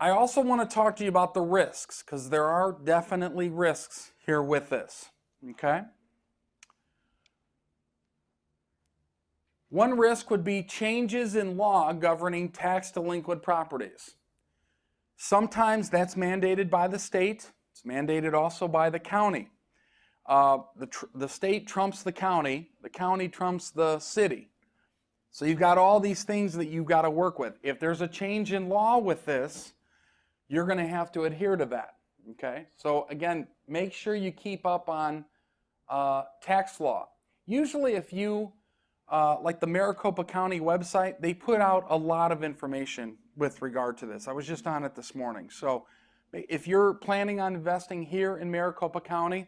I also want to talk to you about the risks, because there are definitely risks here with this, okay? One risk would be changes in law governing tax delinquent properties. Sometimes that's mandated by the state. It's mandated also by the county. The state trumps the county trumps the city. So you've got all these things that you've got to work with. If there's a change in law with this, you're going to have to adhere to that, okay? So again, make sure you keep up on tax law. Usually if you, like the Maricopa County website, they put out a lot of information with regard to this. I was just on it this morning. So if you're planning on investing here in Maricopa County,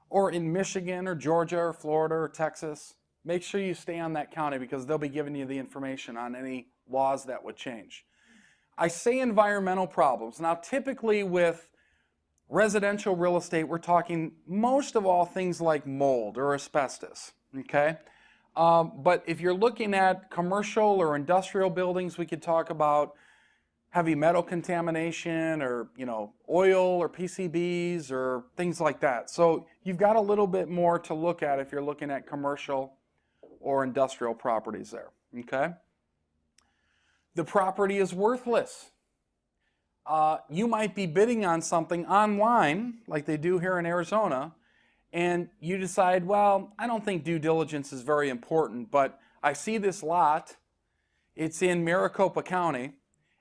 or in Michigan or Georgia or Florida or Texas, make sure you stay on that county because they'll be giving you the information on any laws that would change. I say environmental problems. Now typically with residential real estate, we're talking most of all things like mold or asbestos, okay? But if you're looking at commercial or industrial buildings, we could talk about heavy metal contamination or, oil or PCBs or things like that. So you've got a little bit more to look at if you're looking at commercial or industrial properties there, okay? The property is worthless. You might be bidding on something online, like they do here in Arizona, and you decide, well, I don't think due diligence is very important, but I see this lot, it's in Maricopa County,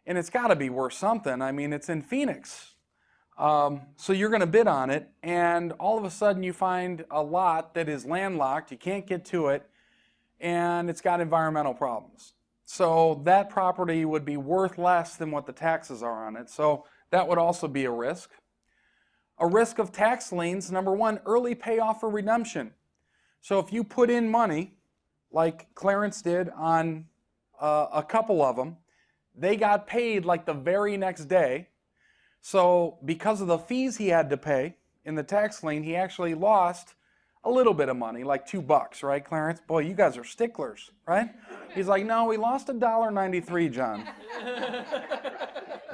and it's got to be worth something. I mean, it's in Phoenix. So you're going to bid on it, and all of a sudden you find a lot that is landlocked, you can't get to it, and it's got environmental problems. So that property would be worth less than what the taxes are on it. So that would also be a risk. A risk of tax liens, number one, early payoff or redemption. So if you put in money, like Clarence did on a couple of them, they got paid like the very next day. So because of the fees he had to pay in the tax lien, he actually lost a little bit of money, like $2, right, Clarence? Boy, you guys are sticklers, right? He's like, no, we lost $1.93, John.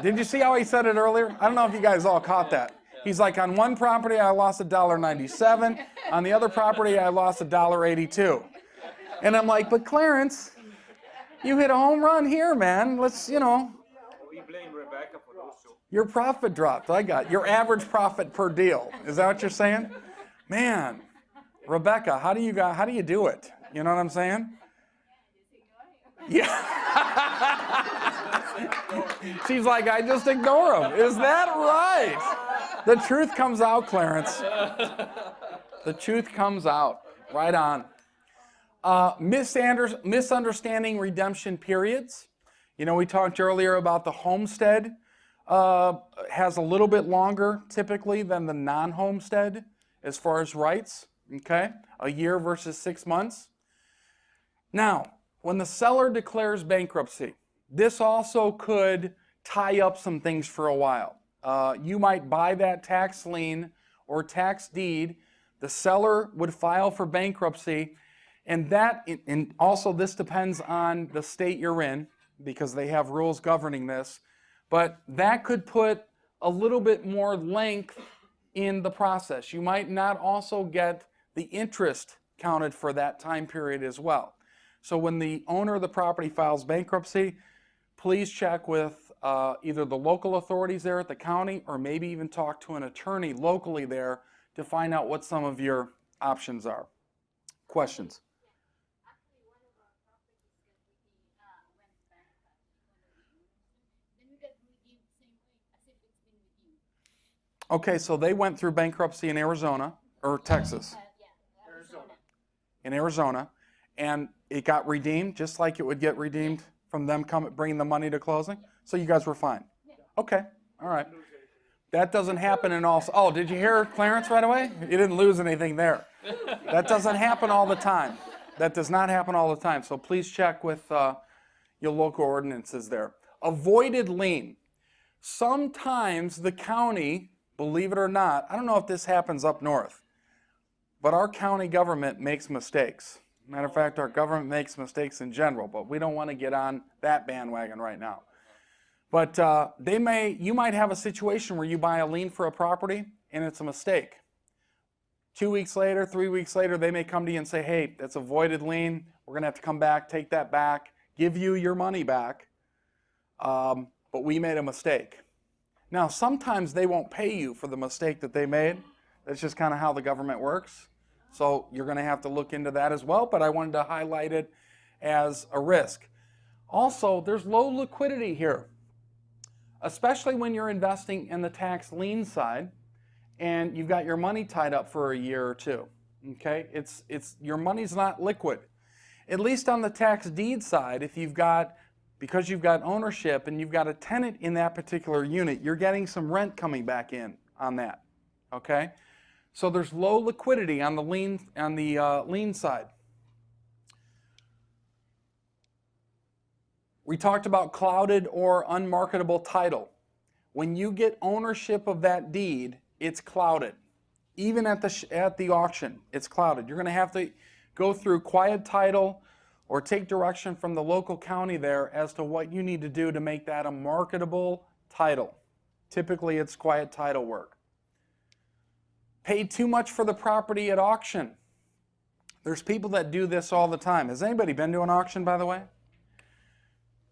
Did you see how he said it earlier? I don't know if you guys all caught that. He's like, on one property I lost $1.97. On the other property I lost $1.82. And I'm like, but Clarence, you hit a home run here, man. Let's, We blame Rebecca for those two. your profit dropped. I got your average profit per deal. Is that what you're saying? Man, Rebecca, how do you do it? You know what I'm saying? Yeah. She's like, I just ignore him. Is that right? The truth comes out, Clarence. The truth comes out. Right on. Misunderstanding redemption periods. We talked earlier about the homestead has a little bit longer typically than the non-homestead as far as rights, okay? A year versus 6 months. Now, when the seller declares bankruptcy, this also could tie up some things for a while. You might buy that tax lien or tax deed. The seller would file for bankruptcy. And also this depends on the state you're in because they have rules governing this. But that could put a little bit more length in the process. You might not also get the interest counted for that time period as well. So when the owner of the property files bankruptcy, please check with either the local authorities there at the county or maybe even talk to an attorney locally there to find out what some of your options are. Questions? Okay, so they went through bankruptcy in Arizona, or Texas. In Arizona, and it got redeemed just like it would get redeemed from them bringing the money to closing? So you guys were fine? Okay, all right. That doesn't happen in all... Oh, did you hear Clarence right away? You didn't lose anything there. That doesn't happen all the time. That does not happen all the time. So please check with your local ordinances there. Avoided lien. Sometimes the county, believe it or not, I don't know if this happens up north, but our county government makes mistakes. Matter of fact, our government makes mistakes in general, but we don't want to get on that bandwagon right now. But you might have a situation where you buy a lien for a property and it's a mistake. 2 weeks later, 3 weeks later, they may come to you and say, hey, that's a voided lien. We're going to have to come back, take that back, give you your money back, but we made a mistake. Now, sometimes they won't pay you for the mistake that they made. That's just kind of how the government works. So you're going to have to look into that as well, but I wanted to highlight it as a risk. Also, there's low liquidity here, especially when you're investing in the tax lien side and you've got your money tied up for a year or two. Okay, your money's not liquid. At least on the tax deed side, because you've got ownership and you've got a tenant in that particular unit, you're getting some rent coming back in on that. Okay, so there's low liquidity on the lien side. We talked about clouded or unmarketable title. When you get ownership of that deed, it's clouded. Even at the auction, it's clouded. You're going to have to go through quiet title or take direction from the local county there as to what you need to do to make that a marketable title. Typically, it's quiet title work. Paid too much for the property at auction. There's people that do this all the time. Has anybody been to an auction, by the way?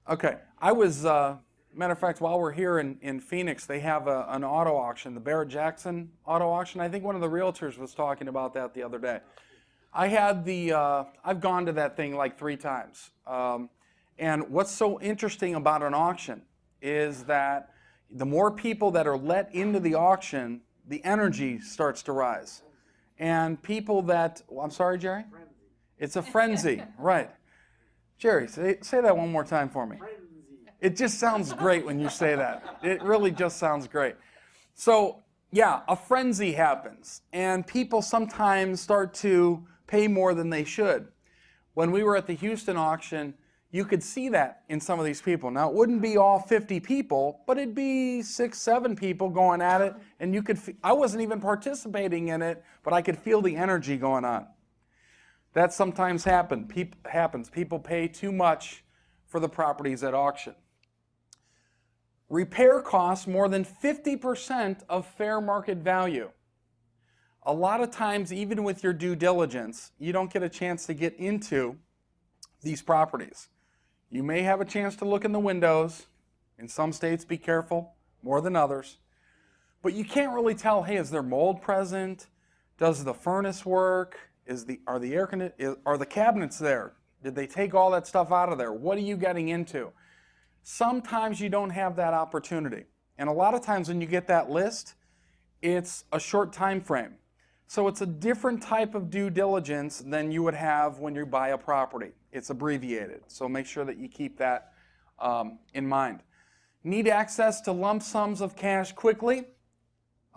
Okay, I was, matter of fact, while we're here in Phoenix, they have an auto auction, the Barrett-Jackson auto auction. I think one of the realtors was talking about that the other day. I've gone to that thing like 3 times. And what's so interesting about an auction is that the more people that are let into the auction, the energy starts to rise. And people that, I'm sorry, Jerry? Frenzy. It's a frenzy, right. Jerry, say that one more time for me. Frenzy. It just sounds great when you say that. It really just sounds great. So, yeah, a frenzy happens. And people sometimes start to pay more than they should. When we were at the Houston auction, you could see that in some of these people. Now, it wouldn't be all 50 people, but it'd be 6, 7 people going at it, and you could. I wasn't even participating in it, but I could feel the energy going on. That sometimes happens. People pay too much for the properties at auction. Repair costs more than 50% of fair market value. A lot of times, even with your due diligence, you don't get a chance to get into these properties. You may have a chance to look in the windows. In some states, be careful, more than others. But you can't really tell, hey, is there mold present? Does the furnace work? Are the cabinets there? Did they take all that stuff out of there? What are you getting into? Sometimes you don't have that opportunity. And a lot of times when you get that list, it's a short time frame. So it's a different type of due diligence than you would have when you buy a property. It's abbreviated, so make sure that you keep that in mind. Need access to lump sums of cash quickly.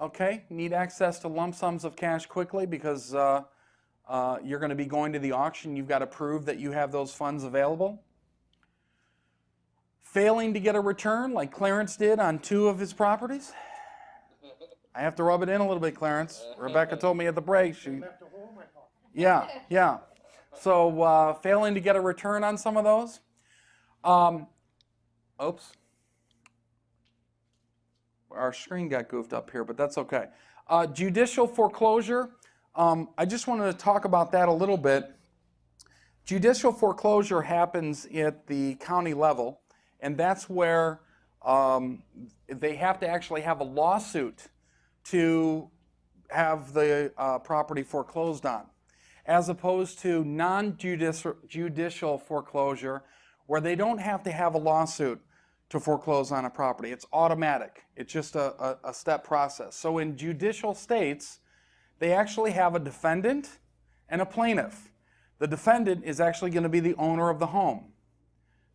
Okay, need access to lump sums of cash quickly because you're going to be going to the auction. You've got to prove that you have those funds available. Failing to get a return like Clarence did on 2 of his properties. I have to rub it in a little bit, Clarence. Rebecca told me at the break. Yeah. So failing to get a return on some of those. Oops. Our screen got goofed up here, but that's okay. Judicial foreclosure. I just wanted to talk about that a little bit. Judicial foreclosure happens at the county level, and that's where they have to actually have a lawsuit to have the property foreclosed on, as opposed to non-judicial foreclosure, where they don't have to have a lawsuit to foreclose on a property. It's automatic. It's just a step process. So in judicial states, they actually have a defendant and a plaintiff. The defendant is actually going to be the owner of the home.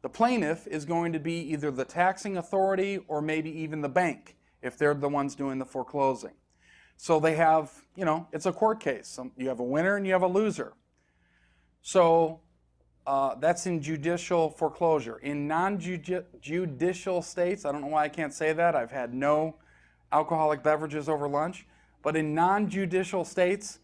The plaintiff is going to be either the taxing authority or maybe even the bank, if they're the ones doing the foreclosing. So they have, it's a court case. You have a winner and you have a loser. So that's in judicial foreclosure. In non-judicial states, I don't know why I can't say that. I've had no alcoholic beverages over lunch. But in non-judicial states,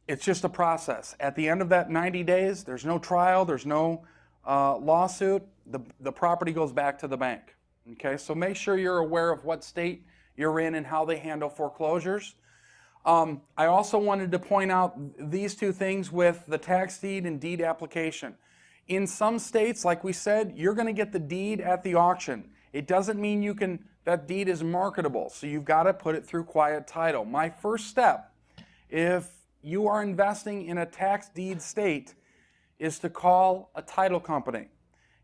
it's just a process. At the end of that 90 days, there's no trial, there's no lawsuit. The property goes back to the bank. Okay, so make sure you're aware of what state you're in and how they handle foreclosures. I also wanted to point out these two things with the tax deed and deed application. In some states, like we said, you're going to get the deed at the auction. It doesn't mean that deed is marketable, so you've got to put it through quiet title. My first step, if you are investing in a tax deed state, is to call a title company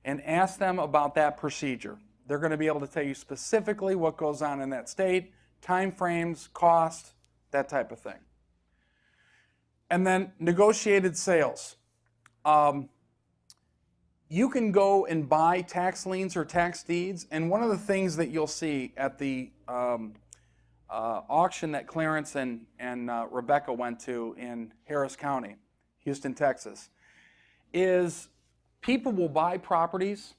and ask them about that procedure. They're going to be able to tell you specifically what goes on in that state, time frames, cost, that type of thing. And then negotiated sales. You can go and buy tax liens or tax deeds, and one of the things that you'll see at the auction that Clarence and Rebecca went to in Harris County, Houston, Texas, is people will buy properties,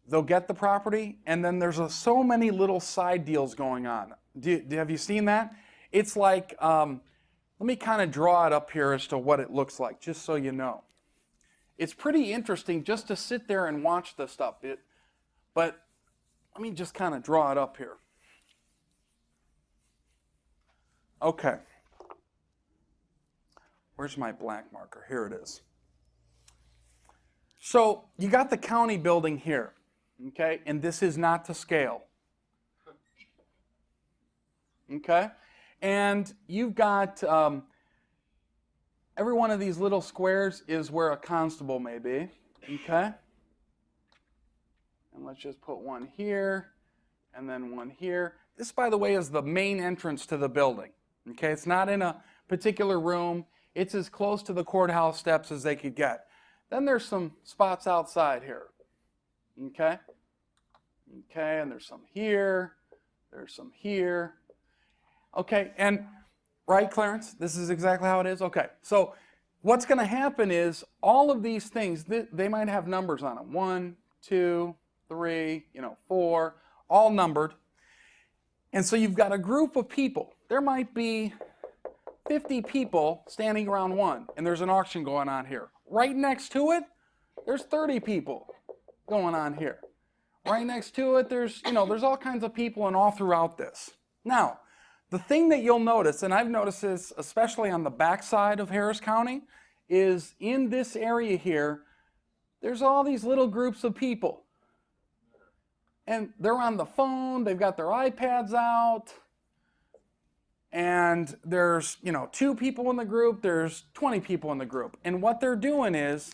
they'll get the property, and then there's so many little side deals going on. Have you seen that? It's like, let me kind of draw it up here as to what it looks like, just so you know. It's pretty interesting just to sit there and watch this stuff, but let me just kind of draw it up here. Okay. Where's my black marker? Here it is. So you got the county building here, okay, and this is not to scale, okay, and you've got every one of these little squares is where a constable may be, okay, and let's just put one here and then one here. This, by the way, is the main entrance to the building, okay. It's not in a particular room. It's as close to the courthouse steps as they could get. Then there's some spots outside here, okay? Okay, and there's some here, there's some here. Okay, and right, Clarence? This is exactly how it is? Okay, so what's going to happen is all of these things, they might have numbers on them. 1, 2, 3, 4, all numbered. And so you've got a group of people. There might be 50 people standing around one, and there's an auction going on here. Right next to it, there's 30 people going on here. Right next to it, there's all kinds of people and all throughout this. Now, the thing that you'll notice, and I've noticed this especially on the backside of Harris County, is in this area here, there's all these little groups of people. And they're on the phone, they've got their iPads out, and there's 2 people in the group, there's 20 people in the group. And what they're doing is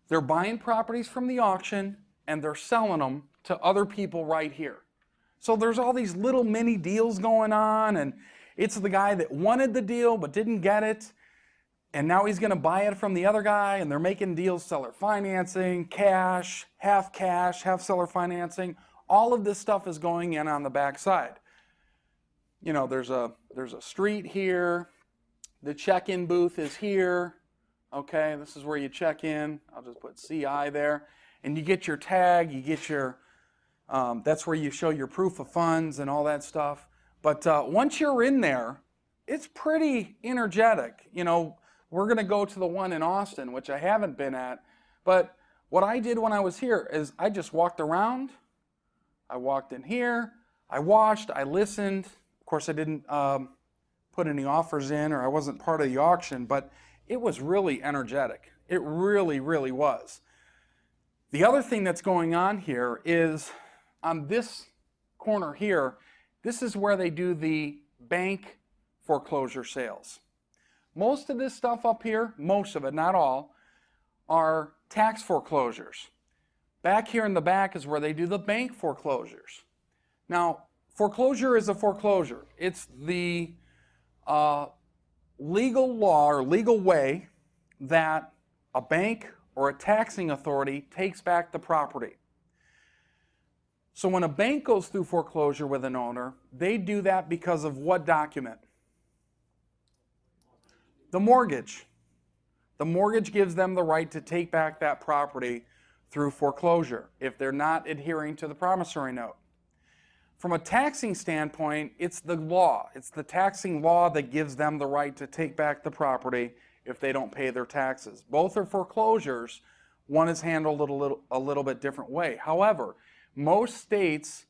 they're buying properties from the auction and they're selling them to other people right here. So there's all these little mini deals going on, and it's the guy that wanted the deal but didn't get it, and now he's going to buy it from the other guy, and they're making deals, seller financing, cash, half seller financing. All of this stuff is going in on the back side. There's a street here. The check-in booth is here. Okay, this is where you check in. I'll just put CI there. And you get your tag, you get your, that's where you show your proof of funds and all that stuff. But once you're in there, it's pretty energetic. We're going to go to the one in Austin, which I haven't been at. But what I did when I was here is I just walked around. I walked in here. I watched. I listened. Of course, I didn't put any offers in, or I wasn't part of the auction, but it was really energetic. It really, really was. The other thing that's going on here is on this corner here, this is where they do the bank foreclosure sales. Most of this stuff up here, most of it, not all, are tax foreclosures. Back here in the back is where they do the bank foreclosures. Now, foreclosure is a foreclosure. It's the legal law or legal way that a bank or a taxing authority takes back the property. So when a bank goes through foreclosure with an owner, they do that because of what document? The mortgage. The mortgage gives them the right to take back that property through foreclosure if they're not adhering to the promissory note. From a taxing standpoint, it's the law. It's the taxing law that gives them the right to take back the property if they don't pay their taxes. Both are foreclosures. One is handled a little bit different way. However, Most states,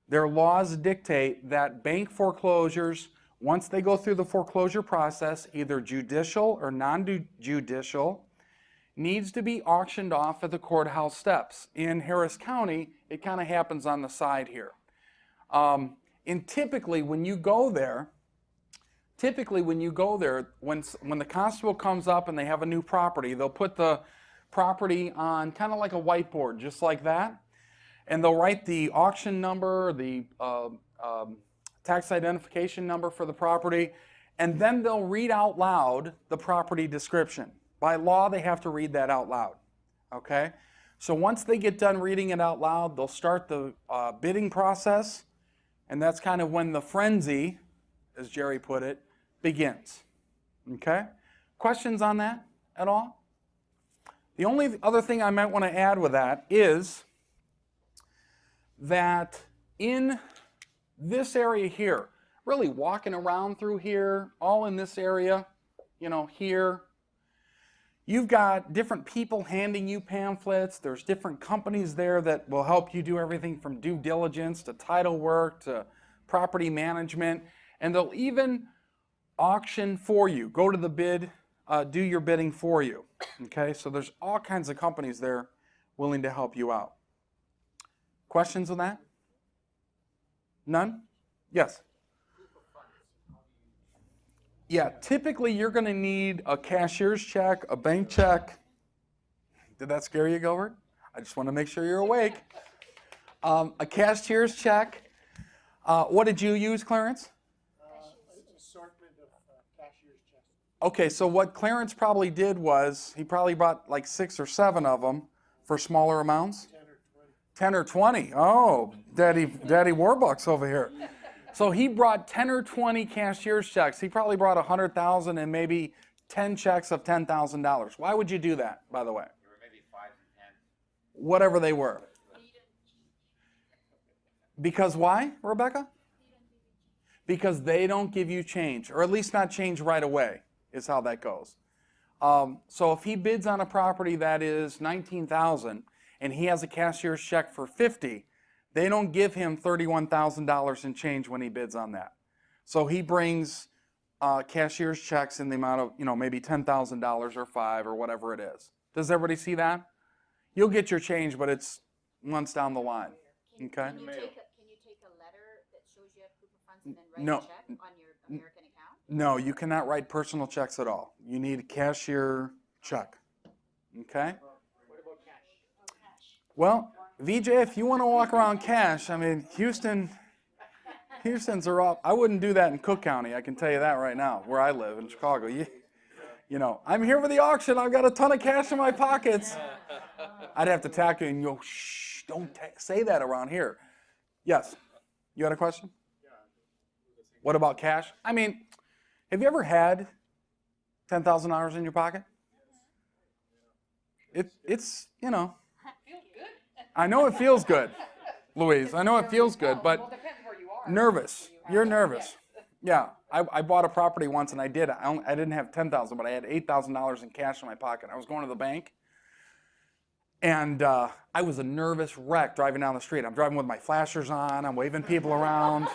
their laws dictate that bank foreclosures, once they go through the foreclosure process, either judicial or non-judicial, needs to be auctioned off at the courthouse steps. In Harris County, it kind of happens on the side here. And typically when you go there, when the constable comes up and they have a new property, they'll put the property on kind of like a whiteboard, just like that. And they'll write the auction number, the tax identification number for the property, and then they'll read out loud the property description. By law, they have to read that out loud, okay? So once they get done reading it out loud, they'll start the bidding process, and that's kind of when the frenzy, as Jerry put it, begins, okay? Questions on that at all? The only other thing I might want to add with that is that in this area here, really walking around through here, all in this area, you know, here, you've got different people handing you pamphlets. There's different companies there that will help you do everything from due diligence to title work to property management, and they'll even auction for you, go to the bid, do your bidding for you, okay? So there's all kinds of companies there willing to help you out. Questions on that? None? Yes? Yeah, typically you're going to need a cashier's check, a bank check. Did that scare you, Gilbert? I just want to make sure you're awake. A cashier's check. What did you use, Clarence? Assortment of cashier's checks. Okay, so what Clarence probably did was he probably bought like 6 or 7 of them for smaller amounts. 10 or 20. Oh, Daddy Warbucks over here. So he brought 10 or 20 cashier's checks. He probably brought 100,000 and maybe 10 checks of $10,000. Why would you do that, by the way? There were maybe 5 and 10. Whatever they were. Because why, Rebecca? Because they don't give you change, or at least not change right away, is how that goes. So if he bids on a property that is $19,000 and he has a cashier's check for $50,000, they don't give him $31,000 in change when he bids on that. So he brings cashier's checks in the amount of, you know, maybe $10,000 or $5,000 or whatever it is. Does everybody see that? You'll get your change, but it's months down the line. Okay? Can you take a letter that shows you have proof of funds and then write a check on your American account? No, you cannot write personal checks at all. You need a cashier check. Okay? What about cash? Well, VJ, if you want to walk around cash, I mean, Houston's are off. I wouldn't do that in Cook County, I can tell you that right now, where I live in Chicago. You know, I'm here for the auction. I've got a ton of cash in my pockets. I'd have to tack you and go, shh, don't say that around here. Yes? You had a question? What about cash? I mean, have you ever had $10,000 in your pocket? It's, you know. I know it feels good, Louise. I know it feels good, but nervous. You're nervous. Yeah, I bought a property once, and I didn't have $10,000, but I had $8,000 in cash in my pocket. I was going to the bank, and I was a nervous wreck driving down the street. I'm driving with my flashers on. I'm waving people around.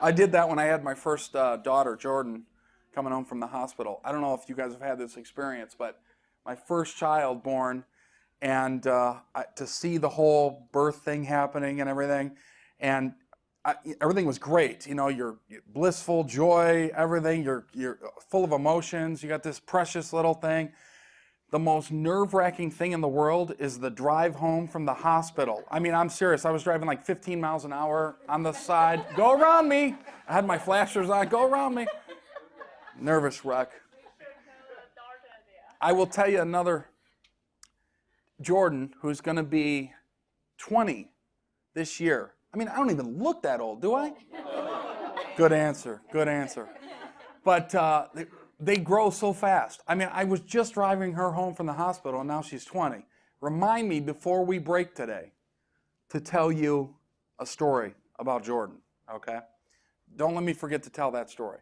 I did that when I had my first daughter, Jordan, coming home from the hospital. I don't know if you guys have had this experience, but my first child born, and to see the whole birth thing happening and everything, and everything was great. You know, you're blissful, joy, everything. You're full of emotions. You got this precious little thing. The most nerve-wracking thing in the world is the drive home from the hospital. I mean, I'm serious. I was driving like 15 miles an hour on the side. Go around me. I had my flashers on. Go around me. Nervous wreck. I will tell you another. Jordan, who's going to be 20 this year. I mean, I don't even look that old, do I? Good answer. Good answer. But they grow so fast. I mean, I was just driving her home from the hospital, and now she's 20. Remind me before we break today to tell you a story about Jordan, okay? Don't let me forget to tell that story.